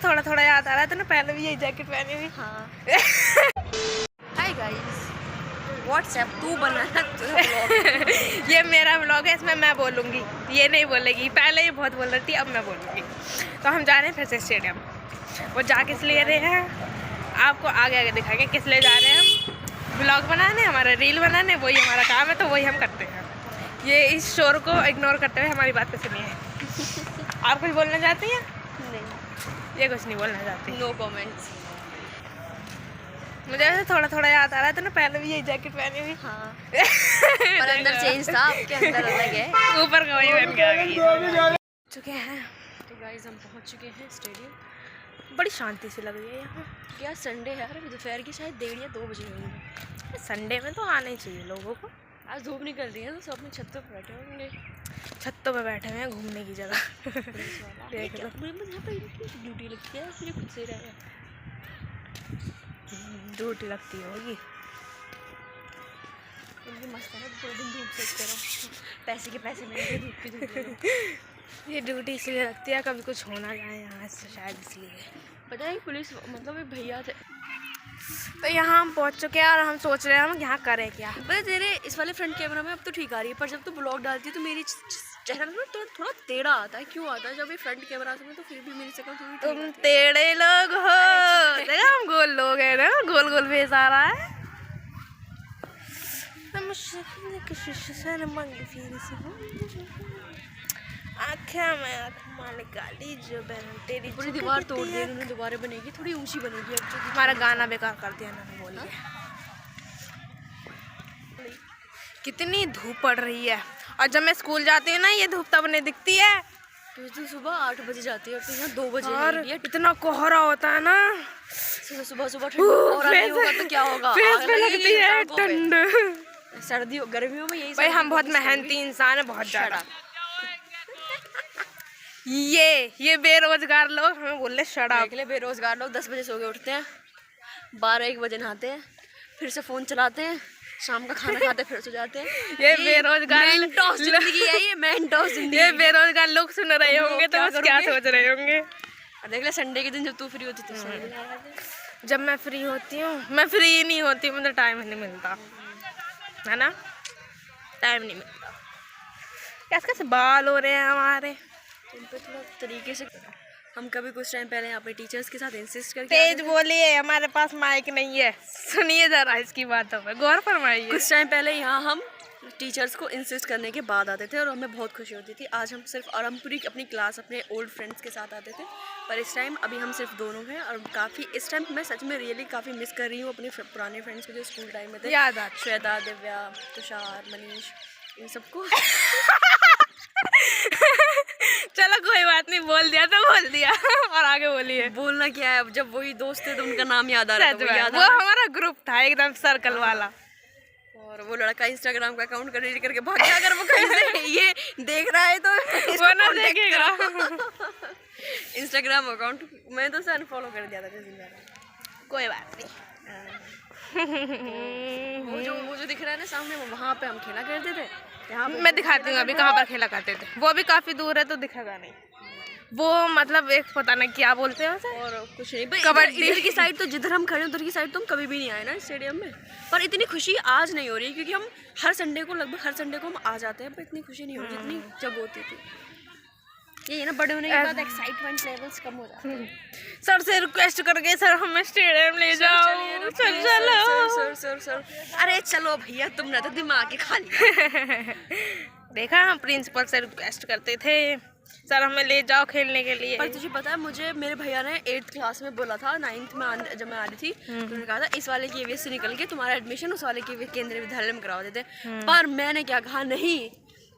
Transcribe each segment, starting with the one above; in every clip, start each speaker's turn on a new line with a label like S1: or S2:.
S1: थोड़ा थोड़ा याद आ रहा था ना, पहले भी यही जैकेट पहनी हुई।
S2: हाँ। हाय गाइस, व्हाट्सएप तू बनाना व्लॉग।
S1: ये मेरा व्लॉग है, इसमें मैं बोलूँगी, ये नहीं बोलेगी। पहले ये बहुत बोल रही थी, अब मैं बोलूँगी। तो हम जा रहे हैं फिर से स्टेडियम। वो जा किस लिए रहे हैं आपको आगे आगे दिखाएंगे, किस लिए जा रहे हैं हम। व्लॉग बनाने, हमारा रील बनाने, वही हमारा काम है, तो वही हम करते हैं। ये इस शोर को इग्नोर करते हुए हमारी बात पे सुनिए। आप कुछ बोलना चाहती हैं?
S2: नहीं,
S1: ये कुछ नहीं बोलना चाहती।
S2: No comments.
S1: मुझे ऐसे थोड़ा थोड़ा याद आ रहा था ना, पहले भी यही जैकेट पहनी हुई।
S2: हाँ। पर अंदर चेंज था, आपके अंदर अलग है।
S1: ऊपर का वही पहन के आ गई। चुके हैं
S2: तो गाइस हम पहुंच चुके हैं स्टेडियम।
S1: बड़ी शांति से लग रही है यहाँ।
S2: क्या संडे है यार, दोपहर की शायद 1:30 या 2 बजे होंगे।
S1: संडे में तो आना ही चाहिए लोगों को।
S2: आज धूप निकल रही है तो सब अपनी छत पर बैठे होंगे।
S1: छतों पे बैठे हुए हैं, घूमने की जगह। देख लो,
S2: यहाँ पे ड्यूटी लगती है, इसलिए खुद से रहेगा।
S1: ड्यूटी लगती होगी।
S2: मस्त है ना, 2 दिन धूप सेकते रहो, पैसे के पैसे मिलेंगे धूप की धूप।
S1: ये ड्यूटी इसलिए लगती है, कभी कुछ होना जाए यहाँ से, शायद इसलिए।
S2: पता है पुलिस मतलब एक भैया थे।
S1: तो यहाँ हम पहुँच चुके हैं और हम सोच रहे हैं हम यहाँ करें क्या।
S2: पता तेरे इस वाले फ्रंट कैमरा में अब तो ठीक आ रही है, पर जब तू ब्लॉग डालती है तो मेरी चेहरा ना थोड़ा टेढ़ा आता है। क्यों आता है? जब ये फ्रंट कैमरा से तो फिर भी मेरी शक्ल थोड़ी
S1: तुम टेढ़े लोग हो, देखा हम गोल लोग हैं ना, गोल गोल फेस आ रहा है। तेरी
S2: पूरी दीवार तोड़ दी उन्होंने, दोबारा बनेगी, थोड़ी ऊंची बनेगी। अब
S1: हमारा गाना बेकार कर दिया ना, बोलिए। कितनी धूप पड़ रही है, और जब मैं स्कूल जाती हूँ ना, ये धूप तब नहीं दिखती है।
S2: तो सुबह 8 बजे जाती है और तो यहाँ 2 बजे
S1: और इतना कोहरा होता है ना,
S2: सुबह सुबह नहीं होगा तो क्या होगा?
S1: फेस पे लगती है ठंड।
S2: सर्दियों गर्मियों में यही
S1: भाई हम बहुत मेहनती इंसान है, बहुत ज्यादा। ये बेरोजगार लोग हमें बोल रहे शराब।
S2: देख ले, बेरोजगार लोग 10 बजे सो के उठते हैं, 12-1 बजे नहाते हैं, फिर से फोन चलाते हैं, शाम का खाना खाते फिर सो जाते हैं।
S1: ये बेरोजगार
S2: जिंदगी है, ये मेंटोस जिंदगी।
S1: ये बेरोजगार लोग सुन रहे होंगे तो क्या सोच रहे होंगे।
S2: देख ले, संडे के दिन जब तू फ्री होती तो
S1: जब मैं फ्री होती हूँ, मैं फ्री नहीं होती, मुझे टाइम नहीं मिलता है ना, टाइम नहीं मिलता। कैसे कैसे बाल हो रहे हैं हमारे
S2: इन पे थोड़ा तरीके से। हम कभी कुछ टाइम पहले यहाँ पे टीचर्स के साथ इंसिस्ट करके
S1: तेज बोलिए, हमारे पास माइक नहीं है, सुनिए जरा इसकी बातों पे गौर फरमाइए।
S2: कुछ टाइम पहले यहाँ हम टीचर्स को इंसिस्ट करने के बाद आते थे और हमें बहुत खुशी होती थी। आज हम सिर्फ, और हम पूरी अपनी क्लास अपने ओल्ड फ्रेंड्स के साथ आते थे, पर इस टाइम अभी हम सिर्फ दोनों हैं। और काफ़ी इस टाइम मैं सच में रियली काफ़ी मिस कर रही हूँ अपने पुराने फ्रेंड्स को जो स्कूल टाइम में थे।
S1: याद आ
S2: श्वेता, दिव्या, तुषार, मनीष, इन सबको।
S1: चलो कोई बात नहीं, बोल दिया तो बोल दिया। और आगे बोलिए।
S2: बोलना क्या है, अब जब वही दोस्त थे तो उनका नाम याद आ रहा है।
S1: वो हमारा ग्रुप था एकदम सर्कल वाला,
S2: और वो लड़का इंस्टाग्राम का अकाउंट क्रिएट करके भाग गया। अगर वो कहीं से ये देख रहा है तो
S1: वो ना देखेगा।
S2: इंस्टाग्राम अकाउंट मैं तो उसे अनफॉलो कर दिया था जिस दिन।
S1: कोई बात नहीं।
S2: वो जो दिख रहा है ना सामने, वहाँ पे हम खेला करते थे। यहाँ
S1: मैं दिखाती हूँ अभी कहाँ पर खेला करते थे। वो भी काफी दूर है तो दिखेगा नहीं। वो मतलब एक पता नहीं क्या बोलते हैं उसे,
S2: और कुछ नहीं।
S1: कबड्डी।
S2: इधर की साइड तो जिधर हम खड़े हैं उधर की साइड तो हम कभी भी नहीं आए ना स्टेडियम में। पर इतनी खुशी आज नहीं हो रही, क्योंकि हम हर संडे को, लगभग हर संडे को हम आ जाते हैं, पर इतनी खुशी नहीं हो रही जितनी जब होती थी। ये ना, बड़े होने के बाद एक्साइटमेंट लेवल्स कम हो जाते हैं।
S1: सर से रिक्वेस्ट करके, सर हमें स्टेडियम ले जाओ।
S2: चलो सर। अरे चलो भैया, तुमने तो दिमाग ही खा लिया।
S1: देखा, हम प्रिंसिपल से रिक्वेस्ट करते थे, सर हमें ले जाओ खेलने के लिए।
S2: पर तुझे पता है, मुझे मेरे भैया ने 8th क्लास में बोला था, 9th में जब मैं आ रही थी तो उन्होंने कहा था इस वाले की ईवीएस से निकल के तुम्हारा एडमिशन उस वाले के केंद्रीय विद्यालय में करवा देते। पर मैंने क्या कहा, नहीं,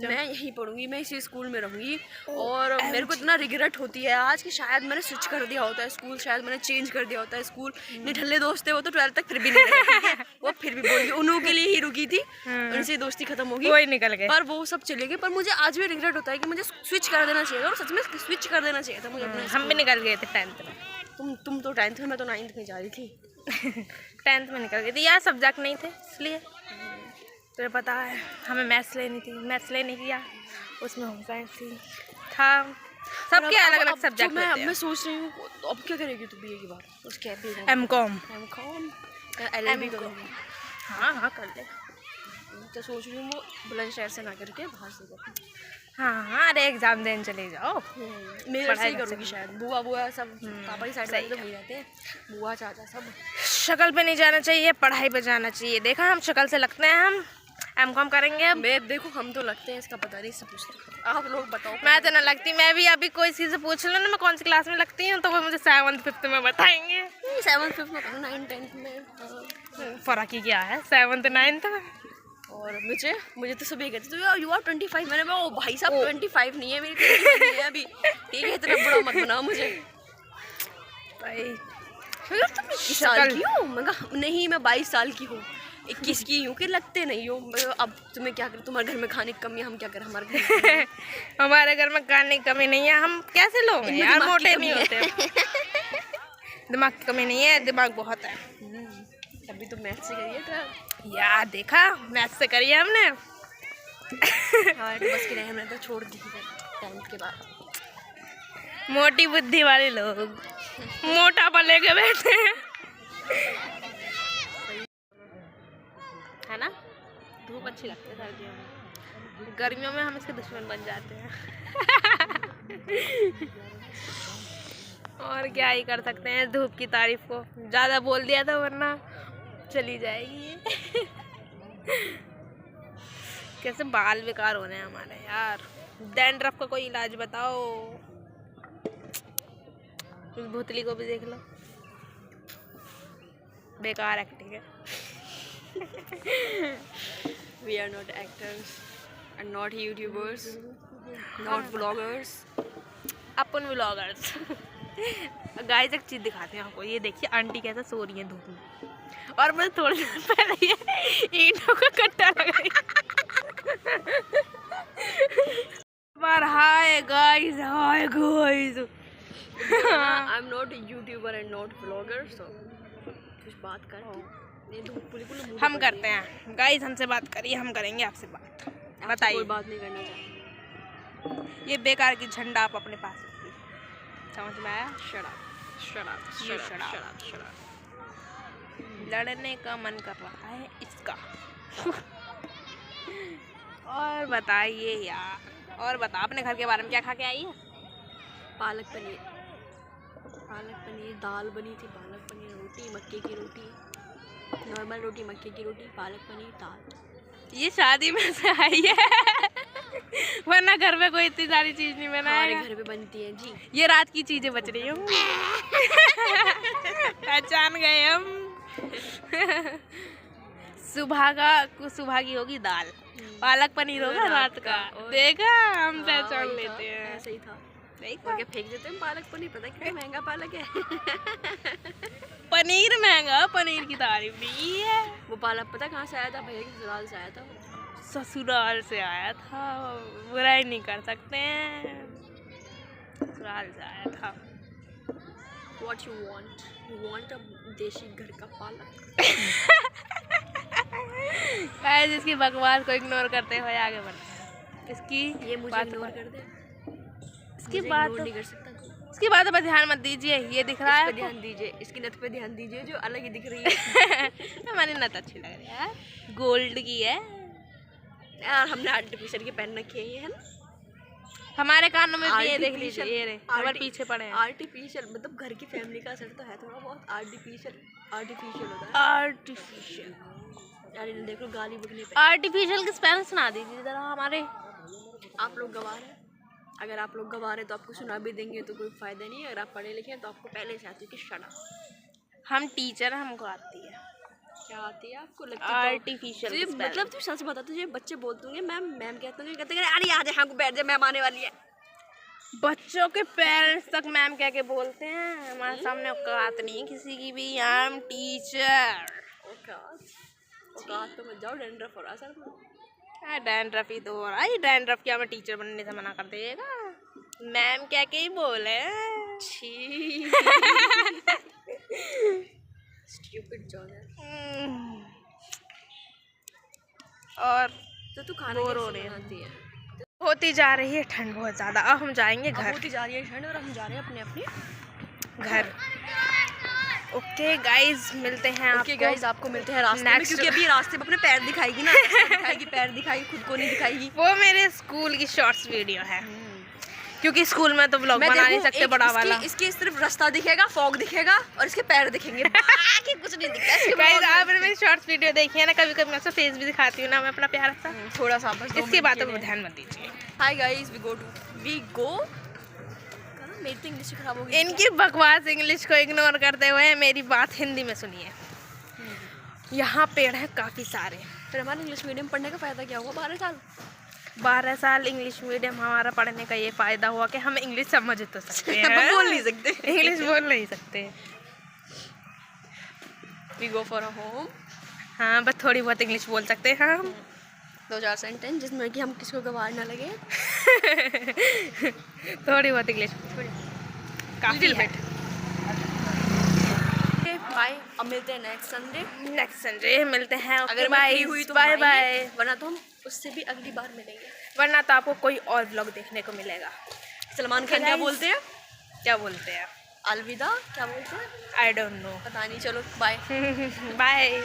S2: मैं यहीं पढ़ूंगी, मैं इसी स्कूल में रहूंगी। और मेरे को इतना रिग्रेट होती है आज कि शायद मैंने स्विच कर दिया होता है स्कूल, शायद मैंने चेंज कर दिया होता है स्कूल। निठल्ले दोस्त थे वो तो 12th तक फिर भी नहीं रहे, वो फिर भी बोल, उन्हों के लिए ही रुकी थी, उनसे दोस्ती खत्म होगी,
S1: वही निकल गए।
S2: पर वो सब चले गए। पर मुझे आज भी रिग्रेट होता है कि मुझे स्विच कर देना चाहिए था, और सच में स्विच कर देना चाहिए था मुझे अपना।
S1: हम भी निकल गए थे 10th में।
S2: तुम तो 10th में, मैं तो 9th में जा रही थी।
S1: 10th में निकल गई थी यार, सब्जेक्ट नहीं थे इसलिए। तुझे पता है हमें मैथ्स लेनी थी, मैथ्स लेने की यार, उसमें होम साइंस थी था, सबके अलग अलग सब्जेक्ट होते हैं।
S2: मैं सोच रही हूँ अब क्या करेगी तू बीए के बाद? उसके
S1: एमकॉम
S2: एलएलबी करूँगी।
S1: हाँ हाँ कर ले।
S2: तो सोच रही हूँ वो बुलंदशहर से ना करके बाहर से करूँ।
S1: हाँ अरे एग्जाम देने चले जाओ।
S2: मेरे से ही करूँगी शायद। बुआ सब पापा की साइड वाले तो वहीं रहते हैं, बुआ चाचा सब।
S1: शक्ल पे नहीं जाना चाहिए, पढ़ाई पे जाना चाहिए। देखा हम शक्ल से लगते हैं, हम एमकॉम करेंगे अब।
S2: मैं देखो हम तो लगते हैं, इसका पता नहीं, इससे पूछते आप लोग बताओ।
S1: मैं तो ना लगती, मैं भी अभी कोई चीज़ से पूछ लो ना मैं कौन सी क्लास में लगती हूँ तो वो मुझे 7th 5th में बताएंगे।
S2: 7th 5th में 9th 10th में
S1: फर्क ही क्या है 7th 9th में।
S2: और मुझे तो सभी कहते तो यू आर 25। मैंने कहा ओ भाई साहब 25 नहीं है मेरी, 25 है अभी। ठीक है इतना बड़ा मत बनाओ मुझे
S1: भाई।
S2: तुम 21 साल की हो? मैं कहा नहीं मैं 22 साल की हूँ, 21 की हूँ कि लगते नहीं हो। अब तुम्हें क्या करें, तुम्हारे घर में खाने की कमी है, हम क्या करें हमारे घर में?
S1: हमारे घर में खाने की कमी नहीं है, हम कैसे लोग हैं यार, मोटे नहीं होते। दिमाग की कमी नहीं है, दिमाग बहुत है।
S2: अभी तो मैथ से करिए तो
S1: यार देखा मैथ से करिए हमने।
S2: हाँ तो बस की नहीं, हमने तो छोड़ दी 10th के बाद।
S1: मोटी बुद्धि वाले लोग मोटापा लेके बैठे हैं, है ना। धूप अच्छी लगती है सर्दियों में, गर्मियों में हम इसके दुश्मन बन जाते हैं। और क्या ही कर सकते हैं, धूप की तारीफ को ज़्यादा बोल दिया था वरना चली जाएगी। कैसे बाल बेकार होने हैं हमारे यार। डैंड्रफ का कोई इलाज बताओ। उस भूतली को भी देख लो, बेकार एक्टिंग है।
S2: We are not actors and not YouTubers, not vloggers.
S1: Upon vloggers. Guys एक चीज दिखाते हैं आपको, ये देखिए आंटी कैसे सो रही है धूप में, और मुझे थोड़ी देर पहले ये ईंटों का कट्टा लगा। पर hi guys, hi guys.
S2: I'm not a YouTuber and not vlogger, so कुछ बात कर। ये धूप बिल्कुल
S1: हम करते हैं गाइस, हमसे बात करिए, हम करेंगे आपसे बात। बताइए।
S2: कोई बात नहीं करना चाहती।
S1: ये बेकार की झंडा आप अपने पास रखिए, समझ में आया।
S2: शराब
S1: लड़ने का मन कर रहा है इसका। और बताइए यार, और बता अपने घर के बारे में, क्या खा के आई है?
S2: पालक पनीर, दाल बनी थी, पालक पनीर, रोटी, मक्के की रोटी, नॉर्मल रोटी, मक्के की रोटी, पालक पनीर, दाल।
S1: ये शादी में से आई है। वरना घर में कोई इतनी सारी चीज नहीं बनाया।
S2: हमारे घर पे बनती है जी।
S1: ये रात की चीजें बच रही होंगी। पहचान गए हम। सुबह की होगी दाल, पालक पनीर होगा रात का। देखा, हम पहचान लेते हैं।
S2: ऐसे ही था। और क्या फेंक देते हैं पालक पनीर, पता कितना महंगा पालक है।
S1: पनीर महंगा, पनीर की तारीफ नहीं है।
S2: वो पालक पता कहाँ से आया था? भैया के ससुराल से आया था।
S1: ससुराल से आया था, बुराई नहीं कर सकते हैं, ससुराल से आया था।
S2: What you want? You want a देशी घर का पालक।
S1: इसकी बकवास को इग्नोर करते हुए आगे बढ़ते। इसकी
S2: ये मुझे इग्नोर कर दे।
S1: इसकी बात
S2: नहीं कर सकता।
S1: इसकी बात पर ध्यान मत दीजिए। ये दिख रहा है,
S2: ध्यान दीजिए, इसकी नथ पे ध्यान दीजिए जो अलग ही दिख रही है।
S1: हमारी नथ अच्छी लग रही है यार, गोल्ड की है
S2: यार। हमने आर्टिफिशियल के पहन रखे हैं, ये है ना।
S1: हमारे कानों में भी ये देख लीजिए, ये रे हमारे पीछे पड़े हैं।
S2: आर्टिफिशियल मतलब घर की फैमिली का असर तो है थोड़ा बहुत। आर्टिफिशियल होता है।
S1: आर्टिफिशियल
S2: यार इन्हें देखो गाली बकने पे।
S1: आर्टिफिशियल के स्पेलिंग सुना दीजिए जरा हमारे।
S2: आप लोग गवार हैं, अगर आप लोग गवार हैं तो आपको सुना भी देंगे तो कोई फ़ायदा नहीं है। अगर आप पढ़े लिखे हैं तो आपको पहले से आती है कि शट।
S1: हम टीचर, हमको आती है।
S2: क्या आती है आपको? लगता
S1: आर्टिफिशियल
S2: है मतलब तुम सच बता, तुझे बच्चे बोलते होंगे मैम कहते होंगे, कहते हैं अरे आ जाए, हाँ को बैठ जाए, मैम आने वाली है।
S1: बच्चों के पेरेंट्स तक मैम कह के बोलते हैं। हमारे सामने औकात नहीं है किसी की भी, आई एम टीचर।
S2: औकात तो मत जाओ, डैंड्रफ हो रहा सर में।
S1: डैंड्रफ ही तो हो रहा है। डैंड्रफ क्या हमें टीचर बनने से मना कर देगा? मैम कह के ही बोले।
S2: छी। स्टूपिड जॉन है।
S1: और
S2: तो तू खाना कैसे बनाती है?
S1: होती जा रही है ठंड बहुत ज़्यादा। अब हम जाएंगे
S2: अब
S1: घर।
S2: होती जा रही है ठंड और हम जा रहे हैं अपने अपने
S1: घर। ओके गाइज, मिलते हैं
S2: ओके गाइस, आपको मिलते हैं रास्ते में,
S1: Next-
S2: क्योंकि अभी रास्ते में अपने पैर दिखाएगी ना, दिखाएगी पैर दिखाएगी, खुद को नहीं दिखाएगी।
S1: वो मेरे स्कूल की शॉर्ट्स वीडियो है, क्योंकि स्कूल में तो व्लॉग
S2: मैं
S1: बना नहीं
S2: देखूं,
S1: सकते
S2: एक
S1: बड़ा
S2: इसकी-
S1: वाला।
S2: इसके सिर्फ रास्ता दिखेगा, फॉग दिखेगा और इसके पैर दिखेंगे, बाकी कुछ नहीं दिखता इसके
S1: गाइज,
S2: vlog में।
S1: आपने मेरी शॉर्ट्स वीडियो देखी है ना, कभी कभी मैं उसका फेस भी दिखाती हूँ ना, मैं अपना प्यारा सा।
S2: थोड़ा सा बस 2
S1: इसकी
S2: मिनट
S1: बातों
S2: के
S1: को
S2: लिए।
S1: ध्यान मत दीजिए।
S2: हाय गाइस, वी गो मेरी तो इंग्लिश खराब हो गई।
S1: इनकी बकवास इंग्लिश को इग्नोर करते हुए मेरी बात हिंदी में सुनिए। यहाँ पेड़ है काफ़ी सारे।
S2: फिर हमारे इंग्लिश मीडियम पढ़ने का फ़ायदा क्या हुआ 12 साल?
S1: 12 साल इंग्लिश मीडियम हमारा पढ़ने का ये फ़ायदा हुआ कि हम इंग्लिश समझ तो सकते हैं,
S2: हम बोल नहीं सकते।
S1: इंग्लिश बोल नहीं सकते।
S2: We go for a home.
S1: हाँ, बस थोड़ी बहुत इंग्लिश बोल सकते हैं हम।
S2: 2-4 सेंटेंस जिसमें कि हम किसी को गवार ना लगे।
S1: थोड़ी बहुत इंग्लिश काफ़ी है।
S2: बाय, अब मिलते हैं नेक्स्ट संडे।
S1: नेक्स्ट संडे मिलते हैं।
S2: अगर मैं फ्री हुई तो
S1: बाय
S2: हम
S1: बाय।
S2: आएंगे, वरना तो हम उससे भी अगली बार मिलेंगे।
S1: वरना तो आपको कोई और व्लॉग देखने को मिलेगा।
S2: सलमान खान क्या
S1: guys।
S2: बोलते हैं?
S1: क्या बोलते हैं?
S2: अलविदा क्या बोलते हैं?
S1: I don't know.
S2: पता नहीं, चलो बाय।
S1: बाय।